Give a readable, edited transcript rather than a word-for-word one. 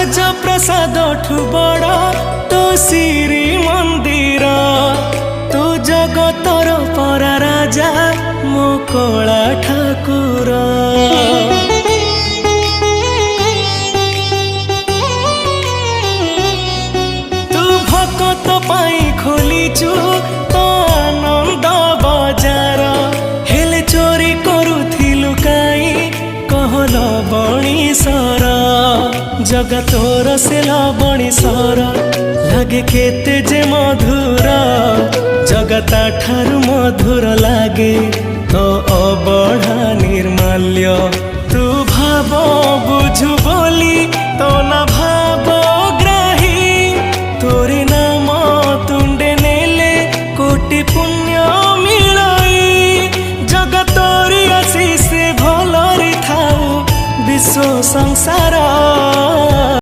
ରାଜପ୍ରସାଦ ଠୁ ବଡ଼ ତୁ ଶ୍ରୀ ମନ୍ଦିର। ତୁ ଜଗତର ପରା ରାଜା ମୋ କଳା ଠାକୁର। ତୁ ଭକତ ପାଇଁ ଖୋଲିଛୁ ତ ଆନନ୍ଦ ବଜାର। ହେଲେ ଚୋରି କରୁଥିଲୁ କାଇଁ କହଲ ବଣିସର। जगा तोर से लवणीश्वर लागे केते जे मधुर। जगता ठारु मधुर लागे तो अबढ़ा निर्माल्य। तू भाव बुझु बोली तो